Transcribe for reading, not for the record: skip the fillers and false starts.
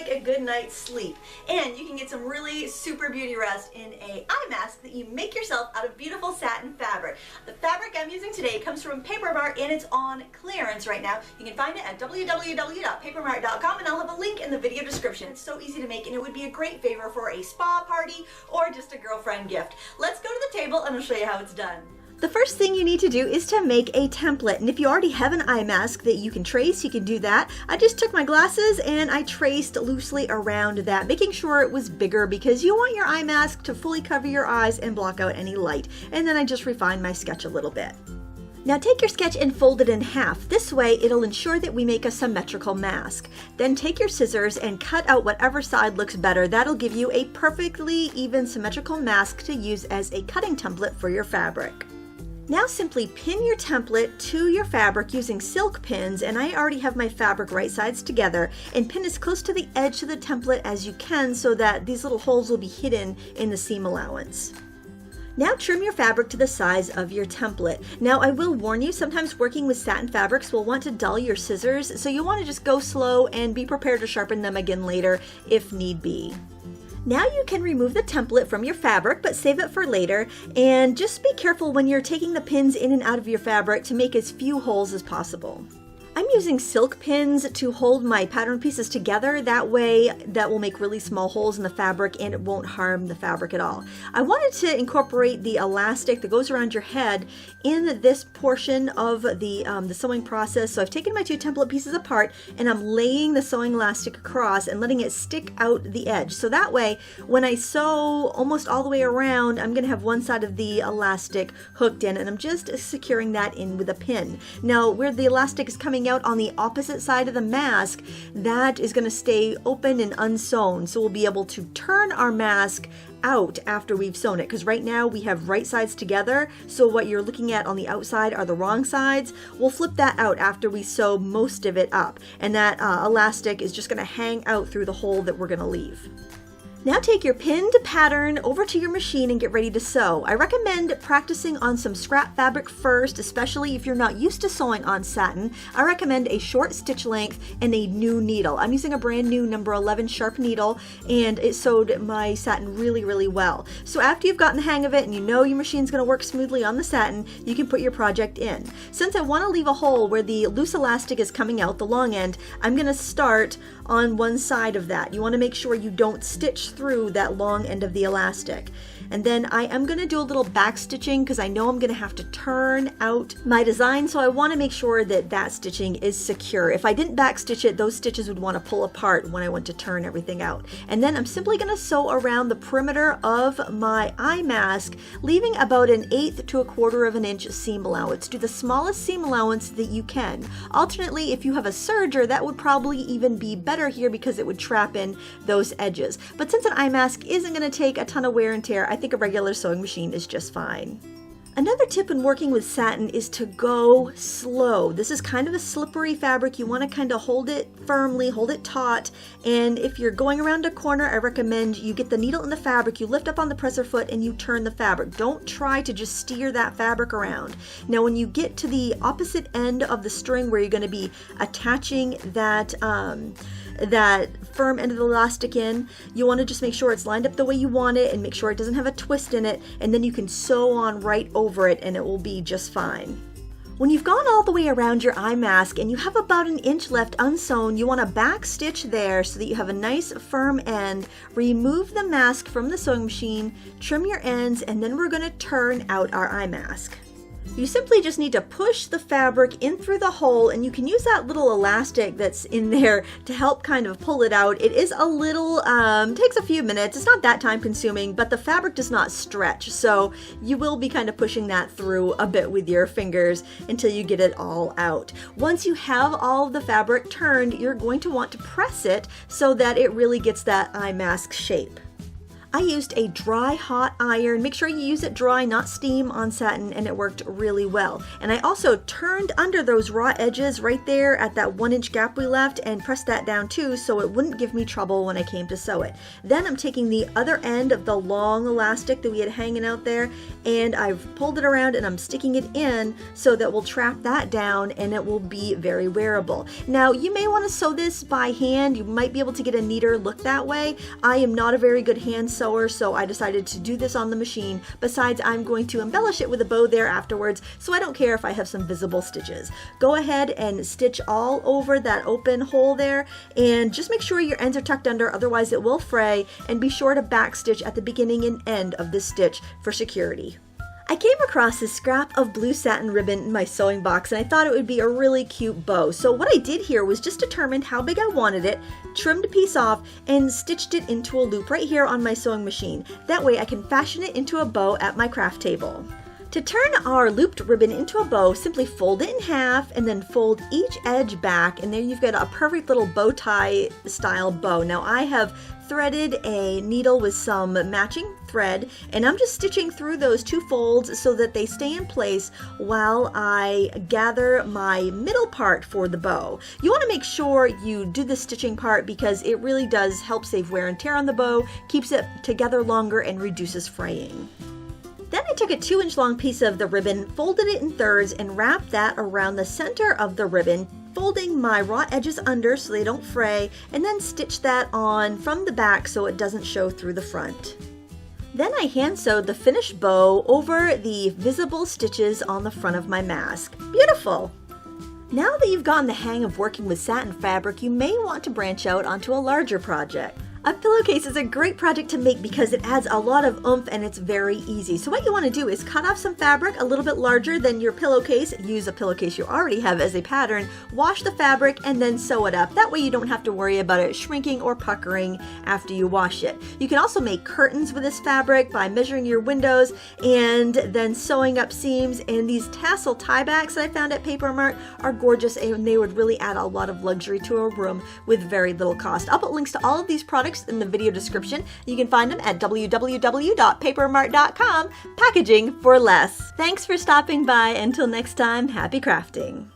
like a good night's sleep. And you can get some really super beauty rest in a eye mask that you make yourself out of beautiful satin fabric. The fabric I'm using today comes from Paper Mart and it's on clearance right now. You can find it at www.papermart.com and I'll have a link in the video description. It's so easy to make and it would be a great favor for a spa party or just a girlfriend gift. Let's go to the table and I'll show you how it's done. The first thing you need to do is to make a template, and if you already have an eye mask that you can trace, you can do that. I just took my glasses and I traced loosely around that, making sure it was bigger because you want your eye mask to fully cover your eyes and block out any light. And then I just refined my sketch a little bit. Now take your sketch and fold it in half. This way it'll ensure that we make a symmetrical mask. Then take your scissors and cut out whatever side looks better. That'll give you a perfectly even symmetrical mask to use as a cutting template for your fabric. Now simply pin your template to your fabric using silk pins, and I already have my fabric right sides together, and pin as close to the edge of the template as you can so that these little holes will be hidden in the seam allowance. Now trim your fabric to the size of your template. Now I will warn you, sometimes working with satin fabrics will want to dull your scissors, so you'll want to just go slow and be prepared to sharpen them again later if need be. Now you can remove the template from your fabric, but save it for later, and just be careful when you're taking the pins in and out of your fabric to make as few holes as possible. I'm using silk pins to hold my pattern pieces together. That way that will make really small holes in the fabric and it won't harm the fabric at all. I wanted to incorporate the elastic that goes around your head in this portion of the sewing process. So I've taken my two template pieces apart and I'm laying the sewing elastic across and letting it stick out the edge. So that way when I sew almost all the way around, I'm going to have one side of the elastic hooked in and I'm just securing that in with a pin. Now where the elastic is coming out on the opposite side of the mask, that is going to stay open and unsewn, so we'll be able to turn our mask out after we've sewn it, because right now we have right sides together, so what you're looking at on the outside are the wrong sides. We'll flip that out after we sew most of it up, and that elastic is just going to hang out through the hole that we're going to leave. Now take your pinned pattern over to your machine and get ready to sew. I recommend practicing on some scrap fabric first, especially if you're not used to sewing on satin. I recommend a short stitch length and a new needle. I'm using a brand new number 11 sharp needle and it sewed my satin really, really well. So after you've gotten the hang of it and you know your machine's going to work smoothly on the satin, you can put your project in. Since I want to leave a hole where the loose elastic is coming out, the long end, I'm going to start on one side of that. You want to make sure you don't stitch through that long end of the elastic. And then I am going to do a little back stitching because I know I'm going to have to turn out my design, so I want to make sure that that stitching is secure. If I didn't back stitch it, those stitches would want to pull apart when I went to turn everything out. And then I'm simply going to sew around the perimeter of my eye mask, leaving about 1/8 to 1/4 of an inch seam allowance. Do the smallest seam allowance that you can. Alternately, if you have a serger, that would probably even be better here because it would trap in those edges. But since an eye mask isn't going to take a ton of wear and tear, I think a regular sewing machine is just fine. Another tip when working with satin is to go slow. This is kind of a slippery fabric. You want to kind of hold it firmly, hold it taut, and if you're going around a corner, I recommend you get the needle in the fabric, you lift up on the presser foot, and you turn the fabric. Don't try to just steer that fabric around. Now when you get to the opposite end of the string where you're going to be attaching that firm end of the elastic in, you want to just make sure it's lined up the way you want it and make sure it doesn't have a twist in it, and then you can sew on right over it and it will be just fine. When you've gone all the way around your eye mask and you have about 1 inch left unsewn, you want to back stitch there so that you have a nice firm end. Remove the mask from the sewing machine, trim your ends, and then we're going to turn out our eye mask. You simply just need to push the fabric in through the hole, and you can use that little elastic that's in there to help kind of pull it out. It is a little, takes a few minutes. It's not that time consuming, but the fabric does not stretch. So you will be kind of pushing that through a bit with your fingers until you get it all out. Once you have all of the fabric turned, you're going to want to press it so that it really gets that eye mask shape. I used a dry hot iron. Make sure you use it dry, not steam, on satin, and it worked really well. And I also turned under those raw edges right there at that 1-inch gap we left and pressed that down too so it wouldn't give me trouble when I came to sew it. Then I'm taking the other end of the long elastic that we had hanging out there, and I've pulled it around and I'm sticking it in so that we'll trap that down and it will be very wearable. Now you may want to sew this by hand. You might be able to get a neater look that way. I am not a very good hand sewer, so I decided to do this on the machine. Besides, I'm going to embellish it with a bow there afterwards, so I don't care if I have some visible stitches. Go ahead and stitch all over that open hole there, and just make sure your ends are tucked under, otherwise it will fray, and be sure to backstitch at the beginning and end of this stitch for security. I came across this scrap of blue satin ribbon in my sewing box and I thought it would be a really cute bow. So what I did here was just determined how big I wanted it, trimmed a piece off, and stitched it into a loop right here on my sewing machine. That way I can fashion it into a bow at my craft table. To turn our looped ribbon into a bow, simply fold it in half and then fold each edge back, and there you've got a perfect little bow tie style bow. Now I have threaded a needle with some matching thread, and I'm just stitching through those two folds so that they stay in place while I gather my middle part for the bow. You want to make sure you do the stitching part because it really does help save wear and tear on the bow, keeps it together longer, and reduces fraying. Then I took a 2-inch long piece of the ribbon, folded it in thirds, and wrapped that around the center of the ribbon, folding my raw edges under so they don't fray, and then stitched that on from the back so it doesn't show through the front. Then I hand sewed the finished bow over the visible stitches on the front of my mask. Beautiful! Now that you've gotten the hang of working with satin fabric, you may want to branch out onto a larger project. A pillowcase is a great project to make because it adds a lot of oomph and it's very easy. So what you want to do is cut off some fabric a little bit larger than your pillowcase, use a pillowcase you already have as a pattern, wash the fabric, and then sew it up. That way you don't have to worry about it shrinking or puckering after you wash it. You can also make curtains with this fabric by measuring your windows and then sewing up seams, and these tassel tiebacks that I found at Paper Mart are gorgeous and they would really add a lot of luxury to a room with very little cost. I'll put links to all of these products in the video description. You can find them at www.papermart.com. Packaging for less. Thanks for stopping by. Until next time, happy crafting.